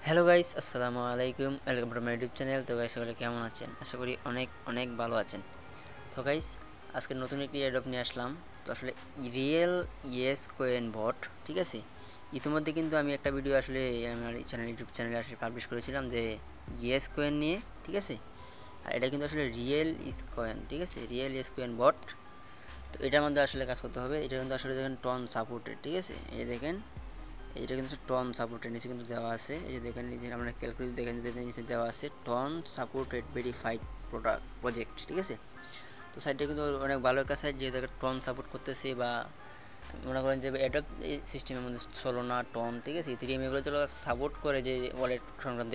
Hello guys, আসসালামু আলাইকুম। Welcome to my YouTube channel. তো গাইস, সকলে কেমন আছেন? আশা করি অনেক অনেক ভালো আছেন। তো গাইস, আজকে নতুন একটি অ্যাডপ নিয়ে আসলাম। তো আসলে রিয়েল ইয়েস কয়েন বট, ঠিক আছে। ইতিমধ্যে কিন্তু আমি একটা ভিডিও আসলে আমার ইউটিউব চ্যানেলে আসলে পাবলিশ করেছিলাম যে ইয়েস কয়েন নিয়ে, ঠিক আছে। আর এটা কিন্তু আসলে রিয়েল ইস কয়েন, ঠিক আছে, রিয়েল ইয়েস কয়েন বট। তো এটার মধ্যে আসলে কাজ করতে হবে। এটা কিন্তু আসলে দেখেন টন সাপোর্টেড, ঠিক আছে। এই দেখেন, এটা কিন্তু টন সাপোর্টেড নিচে কিন্তু দেওয়া আছে। এই যে দেখেন, নিচে আমরা ক্যালকুলেট দেখেন যে নিচে দেওয়া আছে টন সাপোর্টেড ভেরিফাইড প্রজেক্ট, ঠিক আছে। তো সাইটটা কিন্তু অনেক ভালো একটা সাইট, যে দেখেন টন সাপোর্ট করতেছে, বা মনে করেন যে অ্যাডপ এই সিস্টেমের মধ্যে সোলোনা টন, ঠিক আছে, ইথেরিয়াম এগুলো যেগুলো সাপোর্ট করে, যে ওয়ালেট সংক্রান্ত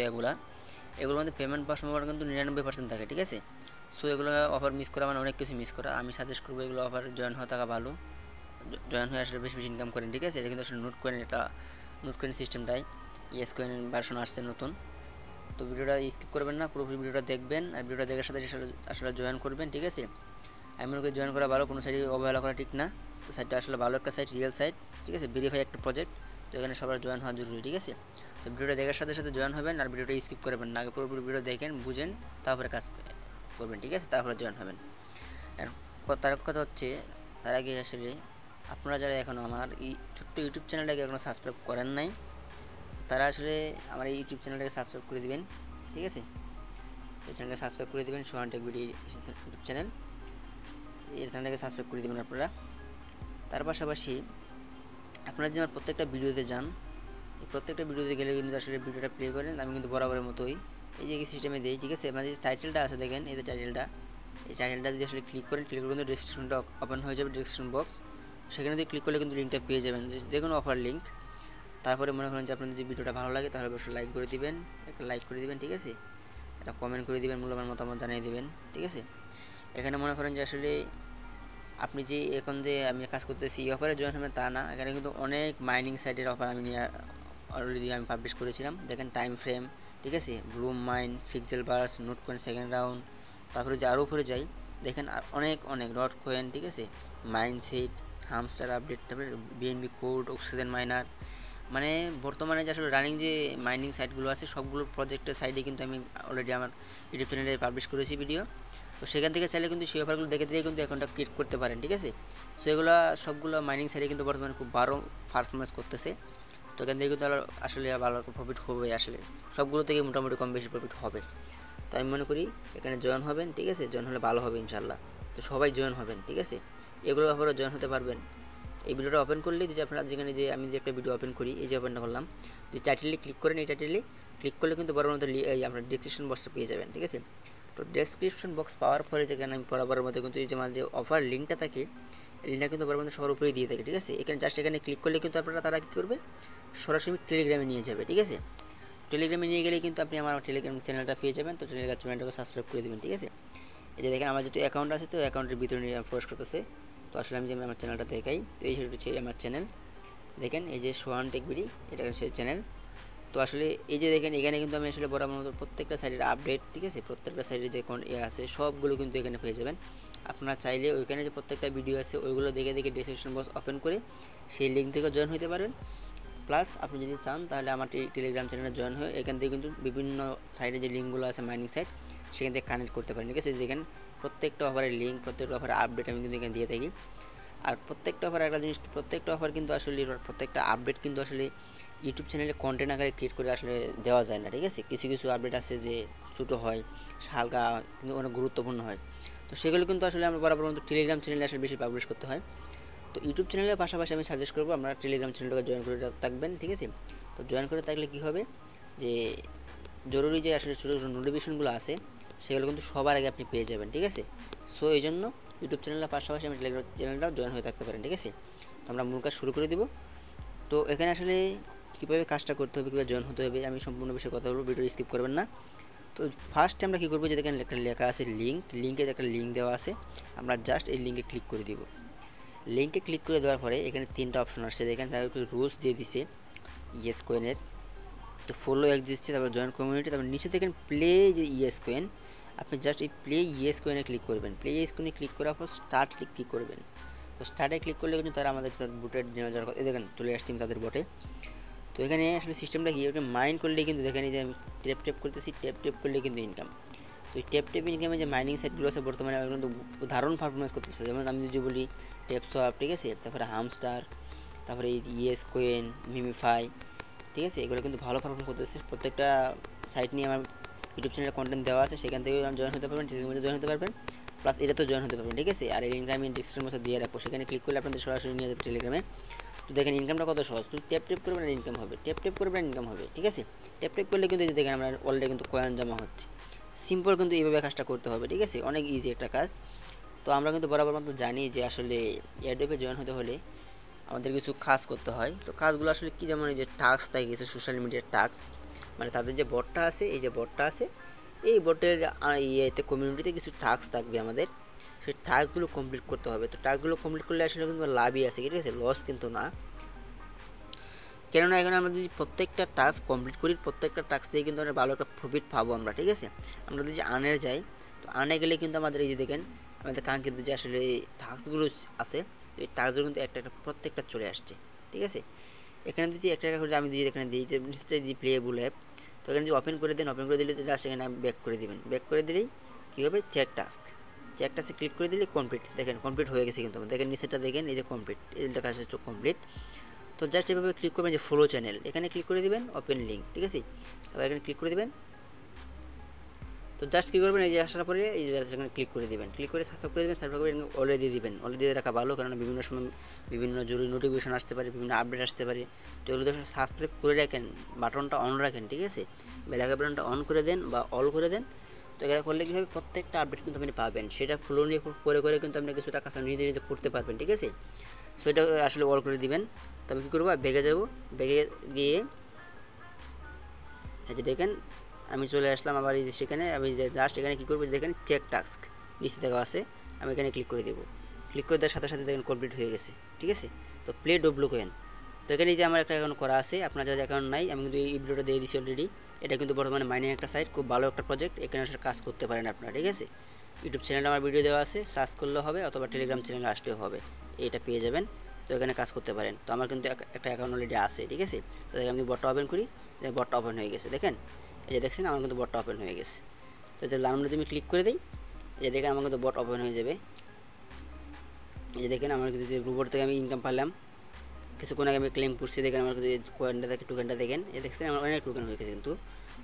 এগুলোর মধ্যে পেমেন্ট পাওয়ার সম্ভাবনা কিন্তু 99% থাকে, ঠিক আছে। সো এগুলো অফার মিস করা মানে অনেক কিছু মিস করা। আমি সাজেস্ট করবো এগুলো অফার জয়েন হওয়া থাকা ভালো। জয়েন হয়ে আসলে বেশি বেশি ইনকাম করেন, ঠিক আছে। এটা কিন্তু আসলে নোট কয়েন সিস্টেমটাই ইয়েস কয়েনের ভার্সন আসছে নতুন। তো ভিডিওটা স্কিপ করবেন না, পুরোপুরি ভিডিওটা দেখবেন, আর ভিডিওটা দেখার সাথে আসলে জয়েন করবেন, ঠিক আছে। আমি মনে করি জয়েন করা ভালো, কোনো সাইটে অবহেলা করা ঠিক না। তো সাইটটা আসলে ভালো একটা সাইট, রিয়েল সাইট, ঠিক আছে, ভেরিফাই একটা প্রজেক্ট। তো এখানে সবার জয়েন হওয়া জরুরি, ঠিক আছে। তো ভিডিওটা দেখার সাথে সাথে জয়েন হবেন, আর ভিডিওটা স্কিপ করবেন না, আগে পুরোপুরি ভিডিও দেখেন, বুঝেন, তারপরে কাজ করবেন, ঠিক আছে, তারপরে জয়েন হবেন। আর তার কথা হচ্ছে, তার আগে আসলে আপনারা যারা এখনও আমার এই ছোট্ট ইউটিউব চ্যানেলটাকে এখনও সাবস্ক্রাইব করেন নাই, তারা আসলে আমার এই ইউটিউব চ্যানেলটাকে সাবস্ক্রাইব করে দিবেন, ঠিক আছে। এই চ্যানেলটা সাবস্ক্রাইব করে দিবেন, সোহান টেক ভিডিও ইউটিউব চ্যানেল। এই চ্যানেলটাকে সাবস্ক্রাইব করে দিবেন আপনারা। তার পাশাপাশি আপনারা যদি আমার প্রত্যেকটা ভিডিওতে যান, এই প্রত্যেকটা ভিডিওতে গেলে কিন্তু আসলে ভিডিওটা প্লে করেন, আমি কিন্তু বরাবরের মতোই এই যে সিস্টেমে দিই, ঠিক আছে। মানে যে টাইটেলটা আছে দেখেন, এই যে টাইটেলটা, এই টাইটেলটা যদি আসলে ক্লিক করেন, ক্লিক করে কিন্তু ডেসক্রিপশনটা ওপেন হয়ে যাবে, ডেসক্রিপশন বক্স। সেখানে যদি ক্লিক করলে কিন্তু লিঙ্কটা পেয়ে যাবেন, যে কোনো অফার লিঙ্ক। তারপরে মনে করেন যে আপনাদের যদি ভিডিওটা ভালো লাগে, তাহলে অবশ্যই লাইক করে দিবেন, একটা লাইক করে দিবেন, ঠিক আছে। একটা কমেন্ট করে দিবেন, মূল্যবান মতামত জানিয়ে দিবেন, ঠিক আছে। এখানে মনে করেন যে আসলে আপনি যে এখন যে আমি কাজ করতেছি এই অফারে জয়েন হবেন তা না, এখানে কিন্তু অনেক মাইনিং সাইটের অফার আমি নিয়ে অলরেডি আমি পাবলিশ করেছিলাম। দেখেন টাইম ফ্রেম, ঠিক আছে, bloom mine, pixel bars, note coin second round. তারপরে যে আরও উপরে যাই, দেখেন আর অনেক অনেক ডট কয়েন, ঠিক আছে, মাইন সেট, হামস্টার আপডেট, তারপরে বিএনবি কোড, অক্সিজেন মাইনার। মানে বর্তমানে যে আসলে রানিং যে মাইনিং সাইটগুলো আছে, সবগুলো প্রজেক্টের সাইডে কিন্তু আমি অলরেডি আমার ইউটিউব চ্যানেলে পাবলিশ করেছি ভিডিও। তো সেখান থেকে চাইলে কিন্তু সেই অফারগুলো দেখে দিয়ে কিন্তু অ্যাকাউন্টটা ক্রিয়েট করতে পারেন, ঠিক আছে। সো এগুলো সবগুলো মাইনিং সাইটে কিন্তু বর্তমানে খুব ভালো পারফরমেন্স করতেছে। তো এখান থেকে কিন্তু আসলে ভালো প্রফিট হবে, আসলে সবগুলো থেকে মোটামুটি কম বেশি প্রফিট হবে। তো আমি মনে করি এখানে জয়েন হবেন, ঠিক আছে, জয়েন হলে ভালো হবে ইনশাল্লাহ। তো সবাই জয়েন হবেন, ঠিক আছে, এগুলো অফারও জয়েন হতে পারবেন। এই ভিডিওটা ওপেন করলে যদি আপনারা যেখানে যে আমি যে একটা ভিডিও ওপেন করি, এই যে ওপেনটা করলাম, যদি টাইটেলে ক্লিক করেন, এই টাইটেলে ক্লিক করলে কিন্তু বড় মতো এই আপনার ডেসক্রিপশন বক্সটা পেয়ে যাবেন, ঠিক আছে। তো ডেসক্রিপশন বক্স পাওয়ার পরে যেখানে আমি বরাবরের মধ্যে কিন্তু এই যে আমার যে অফার লিঙ্কটা থাকে, এই লিঙ্কটা কিন্তু বরাবর সবার উপরেই দিয়ে থাকে, ঠিক আছে। এখানে জাস্ট এখানে ক্লিক করলে কিন্তু আপনারা তারা কী করবে, সরাসরি টেলিগ্রামে নিয়ে যাবে, ঠিক আছে। টেলিগ্রামে নিয়ে গেলে কিন্তু আপনি আমার টেলিগ্রাম চ্যানেলটা পেয়ে যাবেন। তো টেলিগ্রাম চ্যানেলটাকে সাবস্ক্রাইব করে দেবেন, ঠিক আছে। এই যে দেখেন আমার যেহেতু অ্যাকাউন্ট আছে, তো অ্যাকাউন্টের ভিতরে নিয়ে প্রবেশ করতেছে। তো আসলে আমি যে আমার চ্যানেলটা দেখাই, তো এই হচ্ছে আমার চ্যানেল। দেখেন এই যে সোহান টেক বিডি, এটা হচ্ছে চ্যানেল। তো আসলে এই যে দেখেন, এখানে কিন্তু আমি আসলে বরাবর মতো প্রত্যেকটা সাইডের আপডেট, ঠিক আছে, প্রত্যেকটা সাইডের যে কোন আছে সবগুলো কিন্তু এখানে পেয়ে যাবেন। আপনারা চাইলে ওইখানে যে প্রত্যেকটা ভিডিও আছে ওইগুলো দেখে দেখে ডেসক্রিপশন বক্স ওপেন করে সেই লিঙ্ক থেকে জয়েন হতে পারেন। প্লাস আপনি যদি চান তাহলে আমার টেলিগ্রাম চ্যানেলে জয়েন হয়ে এখান থেকে কিন্তু বিভিন্ন সাইডে যে লিঙ্কগুলো আছে মাইনিং সাইট, সেখান থেকে কানেক্ট করতে পারেন, ঠিক আছে। যেখানে প্রত্যেকটা অফারের লিঙ্ক, প্রত্যেকটা অফারের আপডেট আমি কিন্তু এখানে দিয়ে থাকি। আর প্রত্যেকটা অফার একটা জিনিস, প্রত্যেকটা অফার কিন্তু আসলে প্রত্যেকটা আপডেট কিন্তু আসলে ইউটিউব চ্যানেলে কন্টেন্ট আকারে ক্রিয়েট করে আসলে দেওয়া যায় না, ঠিক আছে। কিছু কিছু আপডেট আছে যে ছোটো হয়, হালকা, কিন্তু অনেক গুরুত্বপূর্ণ হয়। তো সেগুলো কিন্তু আসলে আমরা বরাবর মতো টেলিগ্রাম চ্যানেলে আসলে বেশি পাবলিশ করতে হয়। তো ইউটিউব চ্যানেলের পাশাপাশি আমি সাজেস্ট করবো আপনারা টেলিগ্রাম চ্যানেলটাকে জয়েন করে থাকবেন, ঠিক আছে। তো জয়েন করে থাকলে কী হবে, যে জরুরি যে আসলে ছোটো ছোটো নোটিফিকেশনগুলো আছে সেগুলো কিন্তু সবার আগে আপনি পেয়ে যাবেন, ঠিক আছে। সো এই জন্য ইউটিউব চ্যানেলের পাশাপাশি আমি টেলিগ্রাম চ্যানেলটাও জয়েন হয়ে থাকতে পারেন, ঠিক আছে। তো আমরা মূল কাজ শুরু করে দেবো। তো এখানে আসলে কীভাবে কাজটা করতে হবে, কীভাবে জয়েন হতে হবে, আমি সম্পূর্ণ বিষয়ে কথা বলবো, ভিডিও স্কিপ করবেন না। তো ফার্স্টে আমরা কী করবো, যে দেখেন একটা লেখা আছে লিঙ্ক, লিঙ্কে একটা লিঙ্ক দেওয়া আছে, আমরা জাস্ট এই লিঙ্কে ক্লিক করে দিব। লিঙ্কে ক্লিক করে দেওয়ার পরে এখানে তিনটা অপশন আসছে, দেখেন তার একটু রুলস দিয়ে দিছে ইয়েস কয়েনের। তো ফলো এক দিচ্ছে, তারপর জয়েন কমিউনিটি, তারপর নিচে দেখেন প্লে যে ইয়েস কয়েন, আপনি জাস্ট এই প্লে ইয়েস কয়েনে ক্লিক করবেন। প্লে ইয়েস কয়েনে ক্লিক করার পর স্টার্ট ক্লিক করবেন। তো স্টার্টে ক্লিক করলে কিন্তু তারা আমাদের বুটের নেওয়া যাওয়ার কথা, দেখেন চলে আসছি তাদের বটে। তো তো এখানে আসলে সিস্টেমটা কি, ওটা মাইন করলে কিন্তু দেখেন এই যে আমি ট্যাপ করতেছি, ট্যাপ করলে কিন্তু ইনকাম। তো এই ট্যাপ ইনকামে যে মাইনিং সাইটগুলো আছে বর্তমানে কিন্তু দারুণ পারফরমেন্স করতেছে। যেমন আমি যদি বলি ট্যাপসোয়াপ, ঠিক আছে, তারপরে হামস্টার, তারপরে এই ইয়েস কয়েন, মিমিফাই, ঠিক আছে, এগুলো কিন্তু ভালো পারফরমেন্স করতেছে। প্রত্যেকটা সাইট নিয়ে আমার ইউটিউব চ্যানেলে কন্টেন্ট দেওয়া আছে, সেখান থেকে জয়েন হতে পারবেন, টেলিগ্রামে মধ্যে জয়েন হতে পারবেন, প্লাস এটা তো জয়েন হতে পারবেন, ঠিক আছে। আর এই লিঙ্কটা আমি ডিসক্রিপশনের মধ্যে দিয়ে রাখবো, সেখানে ক্লিক করলে আপনাদের সরাসরি নিয়ে যাবে টেলিগ্রামে। তো দেখেন ইনকামটা কত সহজ, তুমি ট্যাপ করবেন আর ইনকাম হবে, ট্যাপ করবেন ইনকাম হবে, ঠিক আছে। ট্যাপ করলে কিন্তু এই যে দেখেন আমরা অলরেডি কিন্তু কয়েন জমা হচ্ছে। সিম্পল কিন্তু এইভাবে কাজটা করতে হবে, ঠিক আছে, অনেক ইজি একটা কাজ। তো আমরা কিন্তু বরাবর মতো জানি যে আসলে এয়ারড্রপে জয়েন হতে হলে আমাদের কিছু কাজ করতে হয়। তো কাজগুলো আসলে কি, যেমন এই যে টাস্ক থাকে কিছু সোশ্যাল মিডিয়ার টাস্ক, মানে তাদের যে বটটা আছে, এই যে বটটা আছে, এই বটের ইয়েতে কমিউনিটিতে কিছু টাস্ক থাকবে আমাদের, সেই টাস্কগুলো কমপ্লিট করতে হবে। তো টাস্কগুলো কমপ্লিট করলে আসলে কিন্তু লাভই আছে, ঠিক আছে, লস কিন্তু না। কেননা এখানে আমরা যদি প্রত্যেকটা টাস্ক কমপ্লিট করি, প্রত্যেকটা টাস্ক থেকে কিন্তু আমরা ভালো একটা প্রফিট পাবো আমরা, ঠিক আছে। আমরা যদি আর্নে যাই, তো আর্নে গেলে কিন্তু আমাদের এই যে দেখেন আমাদের কাঙ্ক্ষিত যে আসলে টাস্কগুলো আছে, তো এই টাস্কগুলো কিন্তু একটা প্রত্যেকটা চলে আসছে, ঠিক আছে। এখানে যদি একটা করে আমি যদি এখানে দিই যে নিচে দিই প্লেয়েবল অ্যাপ, তো এখানে যদি ওপেন করে দেন, ওপেন করে দিলে জাস্ট এখানে ব্যাক করে দিবেন, ব্যাক করে দিলেই কী হবে, চেক টাস্কে ক্লিক করে দিলে কমপ্লিট, দেখেন কমপ্লিট হয়ে গেছে কিন্তু দেখেন নিচেটা দেখেন এই যে কমপ্লিট, এই লেখা আছে কমপ্লিট। তো জাস্ট এভাবে ক্লিক করবেন যে ফলো চ্যানেল, এখানে ক্লিক করে দিবেন, ওপেন লিঙ্ক, ঠিক আছে, তারপর এখানে ক্লিক করে দিবেন। তো জাস্ট কী করবেন, এই যে আসার পরে এই যে এখানে ক্লিক করে দিবেন, ক্লিক করে সাবস্ক্রাইব করে দিবেন, সাবস্ক্রাইব করে অলরেডি দিয়ে দিবেন, অলরেডি দিয়ে রাখা ভালো, কারণ বিভিন্ন সময় বিভিন্ন জরুরি নোটিফিকেশন আসতে পারে, বিভিন্ন আপডেট আসতে পারে। তো এগুলো সাবস্ক্রাইব করে রাখেন, বাটনটা অন রাখেন, ঠিক আছে, বেলাকা বাটনটা অন করে দেন বা অল করে দেন। তো এটা করলে কী হবে, প্রত্যেকটা আপডেট কিন্তু আপনি পাবেন, সেটা ফলো নিয়ে করে কিন্তু আপনি কিছু টাকা নিজে করতে পারবেন, ঠিক আছে। সো এটা আসলে অল করে দিবেন। তো আমি কী করবো, বেগে যাবো, বেগে গিয়ে এই যে দেখেন আমি চলে আসলাম আবার এই যে সেখানে, আমি জাস্ট এখানে কী করবো, দেখেন চেক টাস্ক নিচে দেখা আছে, আমি এখানে ক্লিক করে দেবো। ক্লিক করে দেওয়ার সাথে সাথে দেখেন কমপ্লিট হয়ে গেছে, ঠিক আছে। তো প্লে ডব্লু কয়েন, তো এখানে যে আমার একটা অ্যাকাউন্ট করা আছে, আপনার যাদের অ্যাকাউন্ট নাই, আমি কিন্তু এই ভিডিওটা দিয়ে দিচ্ছি অলরেডি। এটা কিন্তু বর্তমানে মাইনিং একটা সাইট, খুব ভালো একটা প্রজেক্ট, এখানে আসলে কাজ করতে পারেন আপনারা, ঠিক আছে। ইউটিউব চ্যানেলে আমার ভিডিও দেওয়া আছে, সার্চ করলে হবে, অথবা টেলিগ্রাম চ্যানেলে আসলেও হবে, এটা পেয়ে যাবেন। তো এখানে কাজ করতে পারেন। তো আমার কিন্তু একটা অ্যাকাউন্ট অলরেডি আছে, ঠিক আছে। তো আমি বটটা ওপেন করি, বটটা ওপেন হয়ে গেছে, দেখেন এই যে দেখছেন আমার কিন্তু বটটা ওপেন হয়ে গেছে। তো যে লার্ন যদি আমি ক্লিক করে দিই, এই যে দেখেন আমার কিন্তু বট ওপেন হয়ে যাবে। এই যে দেখেন আমার কিন্তু যে রোবট থেকে আমি ইনকাম পারলাম, কিছুক্ষণ আগে আমি ক্লেম করছি, দেখেন আমার কিন্তু কয়েনটা দেখে টোকেনটা দেখেন, এই দেখছেন আমার অনেক টোকেন হয়ে গেছে কিন্তু।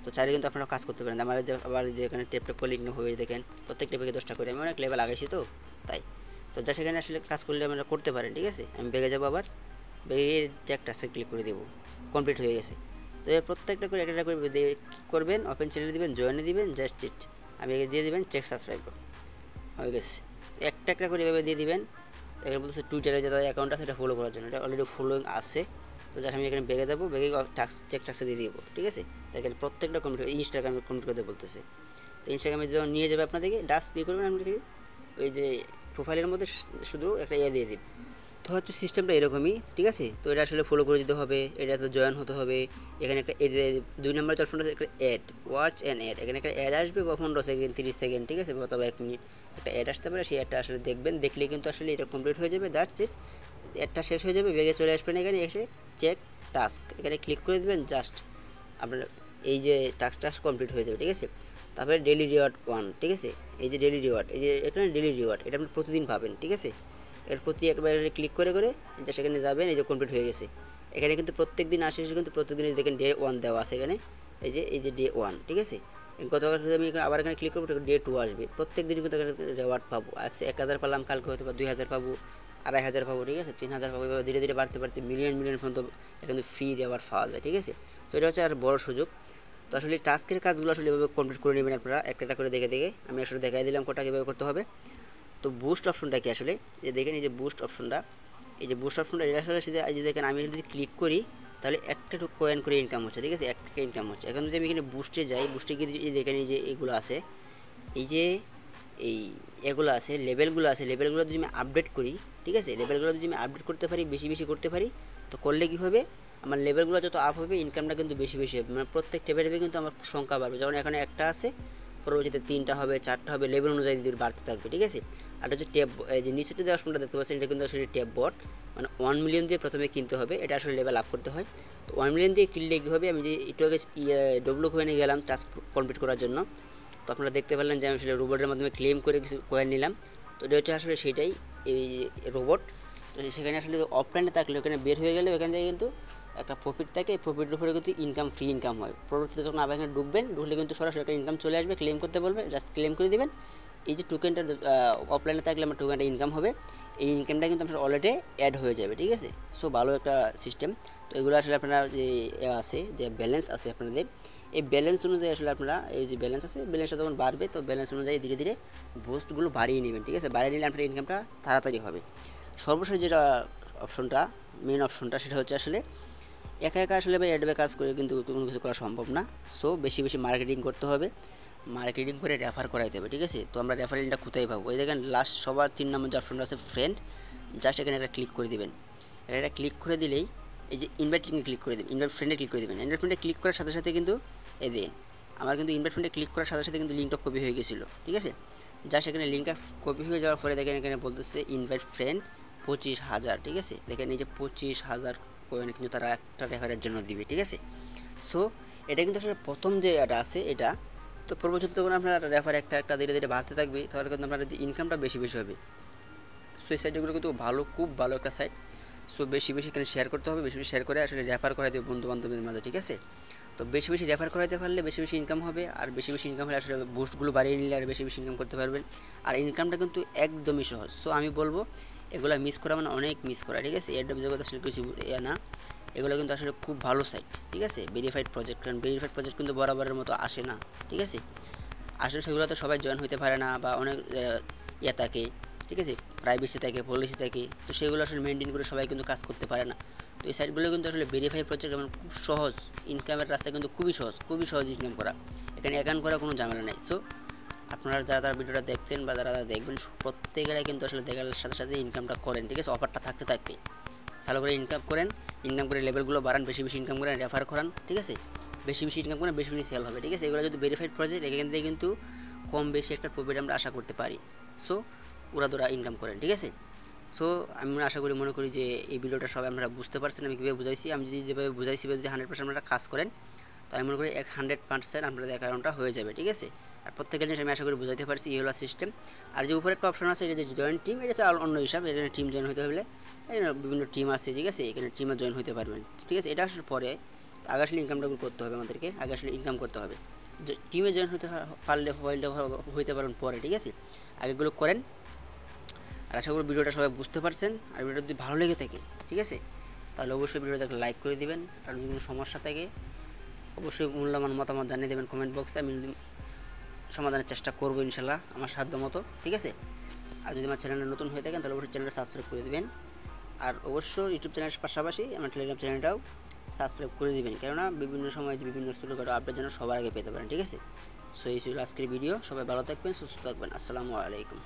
তো চাইলে কিন্তু আপনারা কাজ করতে পারেন। আমার যে আবার যে এখানে টেপ করলে ইনকাম হবে, দেখেন প্রত্যেকটা পেকে 10টা করে, আমি অনেক লেভেল লাগাইছি তো তাই। তো যা সেখানে আসলে কাজ করলে আপনারা করতে পারেন, ঠিক আছে। আমি বেগে যাবো, আবার বেগে চেকটা ক্লিক করে দেবো, কমপ্লিট হয়ে গেছে। তো এর প্রত্যেকটা করে একটা করে করবেন, ওপেন চ্যানেলে দিবেন, জয়েনে দিবেন, জাস্ট ইট আমি দিয়ে দিবেন চেক সাবস্ক্রাইব হয়ে গেছে। একটা করে এভাবে দিয়ে দিবেন। এখানে বলতেছে টুইটারে যে তাদের অ্যাকাউন্ট আছে সেটা ফলো করার জন্য, এটা অলরেডি ফলোইং আছে। তো যাক আমি এখানে বেগে দেবো, বেগে চেক টাক্সে দিয়ে দিব, ঠিক আছে। তো এখানে প্রত্যেকটা কমপ্লিট, ইনস্টাগ্রামে কমপ্লিট করতে বলতেছে। তো ইনস্টাগ্রামে যখন নিয়ে যাবে আপনাদেরকে, ডাস্ট কী করবেন, আপনি ওই যে প্রোফাইলের মধ্যে শুধু একটা দিয়ে দিন। তো হচ্ছে সিস্টেমটা এরকমই, ঠিক আছে। তো এটা আসলে ফলো করে দিতে হবে, এটাতে জয়েন হতে হবে। এখানে একটা 2 নম্বর অপশন আছে, একটা অ্যাড, ওয়াচ অ্যান্ড অ্যাড, এখানে একটা অ্যাড আসবে বা 15 সেকেন্ড 30 সেকেন্ড, ঠিক আছে, অথবা 1 মিনিট একটা অ্যাড আসতে পারে। সেই অ্যাডটা আসলে দেখবেন, দেখলেই কিন্তু আসলে এটা কমপ্লিট হয়ে যাবে, দ্যাটস ইট। অ্যাডটা শেষ হয়ে যাবে, বেগে চলে আসবেন, এখানে এসে চেক টাস্ক এখানে ক্লিক করে দেবেন, জাস্ট আপনার এই যে টাস্কটা কমপ্লিট হয়ে যাবে, ঠিক আছে। তারপরে ডেলি রিওয়ার্ড 1, ঠিক আছে, এই যে ডেলি রিওয়ার্ড, এই যে এখানে ডেলি রিওয়ার্ড, এটা আপনি প্রতিদিন পাবেন, ঠিক আছে। এর প্রতি একবার ক্লিক করে যা সেখানে যাবেন, এই যে কমপ্লিট হয়ে গেছে। এখানে কিন্তু প্রত্যেক দিন আসে, কিন্তু প্রত্যেকদিন দেখেন ডে 1 দেওয়া আছে এখানে, এই যে ডে 1, ঠিক আছে। গতকাল আমি আবার এখানে ক্লিক করবো, ডে 2 আসবে। প্রত্যেক দিন কিন্তু রিওয়ার্ড পাবো, আজকে 1000 পেলাম, কালকে হয়তো বা 2000 পাবো, 2500 পাবো, ঠিক আছে, 3000 পাবো, এভাবে ধীরে ধীরে বাড়তে বাড়তে মিলিয়ন পর্যন্ত এটা কিন্তু ফ্রি রিওয়ার্ড পাওয়া যায়, ঠিক আছে। সো এটা হচ্ছে আর বড় সুযোগ। তো আসলে টাস্কের কাজগুলো আসলে এভাবে কমপ্লিট করে নেবেন আপনারা, একটা করে দেখে আমি আসলে দেখাই দিলাম কোটা কীভাবে করতে হবে। তো বুস্ট অপশনটা কি আসলে, যে দেখেন এই যে বুস্ট অপশনটা, এটা আসলে সেটা এই যে দেখেন আমি যদি ক্লিক করি, তাহলে একটা কয়েন করে ইনকাম হচ্ছে, ঠিক আছে, একটা ইনকাম হচ্ছে। এখন যদি আমি এখানে বুস্টে যাই, বুস্টে গিয়ে এই দেখেন এই যে এগুলো আছে, এই যে এগুলো আছে, লেভেলগুলো আছে, লেভেলগুলো যদি আমি আপডেট করি, ঠিক আছে, লেভেলগুলো যদি আমি আপডেট করতে পারি, বেশি করতে পারি, তো করলে কি হবে, আমার লেভেলগুলো যত আপ হবে ইনকামটা কিন্তু বেশি হবে, মানে প্রত্যেক টেপে কিন্তু আমার সংখ্যা বাড়বে। যেমন এখানে একটা আছে, পরবর্তীতে 3টা হবে, 4টা হবে, লেভেল অনুযায়ী বাড়তে থাকবে, ঠিক আছে। আর হচ্ছে ট্যাব, এই যে নিচেতে যে অপশনটা দেখতে পাচ্ছেন এটা কিন্তু আসলে ট্যাব বট, মানে 1 মিলিয়ন দিয়ে প্রথমে কিনতে হবে, এটা আসলে লেভেল আপ করতে হয়। তো 1 মিলিয়ন দিয়ে কিনলে কী হবে, আমি যে একটু আগে ডব্লু কয়েনে গেলাম টাস্ক কমপ্লিট করার জন্য, তো আপনারা দেখতে পারলেন যে আমি আসলে রোবটের মাধ্যমে ক্লেম করে কিছু কয়েন নিলাম। তো এটা হচ্ছে আসলে সেটাই, এই রোবট। তো সেখানে আসলে অফলাইনে থাকলে ওখানে বের হয়ে গেলে ওখান থেকে কিন্তু একটা প্রফিট থাকে, এই প্রফিটের উপরে কিন্তু ইনকাম, ফ্রি ইনকাম হয়। পরবর্তীতে যখন আবার এখানে ঢুকবেন, ঢুকলে কিন্তু সরাসরি একটা ইনকাম চলে আসবে, ক্লেম করতে বলবে, জাস্ট ক্লেম করে দিবেন। এই যে টোকেনটা অফলাইনে থাকলে আমার টোকেনটা ইনকাম হবে, এই ইনকামটা কিন্তু আপনার ওয়ালেটে অ্যাড হয়ে যাবে, ঠিক আছে। সো ভালো একটা সিস্টেম। তো এগুলো আসলে আপনারা যে আছে, যে ব্যালেন্স আছে আপনাদের, এই ব্যালেন্স অনুযায়ী আসলে আপনারা এই যে ব্যালেন্স আছে, ব্যালেন্সটা যখন বাড়বে তো ব্যালেন্স অনুযায়ী ধীরে ধীরে বুস্টগুলো বাড়িয়ে নেবেন, ঠিক আছে। বাড়িয়ে নিলে আপনার ইনকামটা তাড়াতাড়ি হবে। সর্বশেষ যেটা অপশনটা, মেন অপশনটা, সেটা হচ্ছে আসলে একা একা আসলে ভাই অ্যাডবে কাজ করে কিন্তু কোনো কিছু করা সম্ভব না। সো বেশি বেশি মার্কেটিং করতে হবে, মার্কেটিং করে রেফার করাইতে হবে, ঠিক আছে। তো আমরা রেফার লিঙ্কটা কোথায় পাবো, এই দেখেন লাস্ট সবার 3 নম্বর যে অপশনটা আছে ফ্রেন্ড, জাস্ট এখানে একটা ক্লিক করে দিবেন। এটা ক্লিক করে দিলেই এই যে ইনভাইট লিঙ্কে ক্লিক করে দেবেন, ইনভাইট ফ্রেন্ডে ক্লিক করে দেবেন। ইনভাইট ফ্রেন্ডে ক্লিক করার সাথে সাথে কিন্তু এই দিন আমার কিন্তু ইনভাইট ফ্রেন্ডে ক্লিক করার সাথে সাথে কিন্তু লিঙ্কটা কপি হয়ে গেছিলো, ঠিক আছে। জাস্ট এখানে লিঙ্কটা কপি হয়ে যাওয়ার পরে দেখেন এখানে বলতেছে ইনভাইট ফ্রেন্ড 25,000, ঠিক আছে। দেখেন এই যে 25,000 কয়েন কিন্তু তারা একটা রেফারের জন্য দিবে, ঠিক আছে। সো এটা কিন্তু আসলে প্রথম যে এটা আছে এটা, তো পরবর্তীতে যখন আপনার রেফার একটা একটা ধীরে ধীরে বাড়তে থাকবে, তাহলে কিন্তু আপনার যে ইনকামটা বেশি বেশি হবে। সো এই সাইটগুলো কিন্তু ভালো, খুব ভালো একটা সাইট। সো বেশি বেশি এখানে শেয়ার করতে হবে, বেশি বেশি শেয়ার করে আসলে রেফার করাই দেবে বন্ধু বান্ধবদের মাঝে, ঠিক আছে। তো বেশি বেশি রেফার করাইতে পারলে বেশি বেশি ইনকাম হবে, আর বেশি বেশি ইনকাম হলে আসলে বুস্টগুলো বাড়িয়ে নিলে আর বেশি বেশি ইনকাম করতে পারবেন। আর ইনকামটা কিন্তু একদমই সহজ। সো আমি বলবো এগুলো মিস করা মানে অনেক মিস করা, ঠিক আছে। এর জগৎ আসলে কিছু না, এগুলো কিন্তু আসলে খুব ভালো সাইট, ঠিক আছে। ভেরিফাইড প্রজেক্ট, কারণ ভেরিফাইড প্রজেক্ট কিন্তু বরাবরের মতো আসে না, ঠিক আছে। আসলে সেগুলো তো সবাই জয়েন হতে পারে না, বা অনেক ইয়ে থাকে, ঠিক আছে, প্রাইভেসি থাকে, পলিসি থাকে, তো সেগুলো আসলে মেনটেন করে সবাই কিন্তু কাজ করতে পারে না। তো এই সাইটগুলো কিন্তু আসলে ভেরিফাই প্রজেক্ট এবং খুব সহজ, ইনকামের রাস্তা কিন্তু খুবই সহজ, খুবই সহজ ইনকাম করা, এখানে অ্যাকাউন্ট করা কোনো ঝামেলা নেই। সো আপনারা যারা ভিডিওটা দেখছেন বা যারা দেখবেন প্রত্যেকেরাই কিন্তু আসলে দেখার সাথে সাথে ইনকামটা করেন, ঠিক আছে। অফারটা থাকতে থাকতে ভালো করে ইনকাম করেন, ইনকাম করে লেভেলগুলো বাড়ান, বেশি বেশি ইনকাম করেন, রেফার করান, ঠিক আছে। বেশি বেশি ইনকাম করেন, বেশি বেশি সেল হবে, ঠিক আছে। এগুলো যদি ভেরিফাইড প্রজেক্ট, এখান থেকে কিন্তু কম বেশি একটা প্রফিট আমরা আশা করতে পারি। সো ওরা ইনকাম করেন, ঠিক আছে। সো আমি আশা করি, মনে করি যে এই ভিডিওটা সবাই আমরা বুঝতে পারছেন আমি কীভাবে বুঝাইছি। আমি যদি যেভাবে বুঝাইছি যদি 100% আপনারা কাজ করেন, তো আমি মনে করি 100% আপনাদের অ্যাকাউন্টটা হয়ে যাবে, ঠিক আছে। আর প্রত্যেকের জিনিস আমি আশা করি বুঝাইতে পারছি, এই হলো সিস্টেম। আর যে উপরে একটা অপশন আছে, এটা যে জয়েন্ট টিম, এটা হচ্ছে অন্য হিসাব, এখানে টিম জয়েন হতে হলে বিভিন্ন টিম আছে, ঠিক আছে, এখানে টিমে জয়েন হতে পারবেন, ঠিক আছে। এটা আসলে পরে আগে আসলে ইনকামটা করতে হবে আমাদেরকে, আগে আসলে ইনকাম করতে হবে। টিমে জয়েন হতে পারলে হইতে পারবেন পরে, ঠিক আছে। আগেগুলো করেন। আর আশা করি ভিডিওটা সবাই বুঝতে পারছেন। আর ভিডিওটা যদি ভালো লেগে থাকে, ঠিক আছে, তাহলে অবশ্যই ভিডিওটা লাইক করে দিবেন। আর যদি কোনো সমস্যা থাকে অবশ্যই মূল্যবান মতামত জানিয়ে দেবেন কমেন্ট বক্সে, আমি সমাধানের চেষ্টা করবো ইনশাল্লাহ আমার সাধ্য মতো, ঠিক আছে। আর যদি আমার চ্যানেলে নতুন হয়ে থাকেন তাহলে অবশ্যই চ্যানেলটা সাবস্ক্রাইব করে দেবেন। আর অবশ্যই ইউটিউব চ্যানেলের পাশাপাশি আমার টেলিগ্রাম চ্যানেলটাও সাবস্ক্রাইব করে দেবেন, কেননা বিভিন্ন সময় বিভিন্ন ছোটোখাটো আপডেট যেন সবার আগে পেতে পারেন, ঠিক আছে। সো এই ছিল আজকের ভিডিও। সবাই ভালো থাকবেন, সুস্থ থাকবেন। আসসালামু আলাইকুম।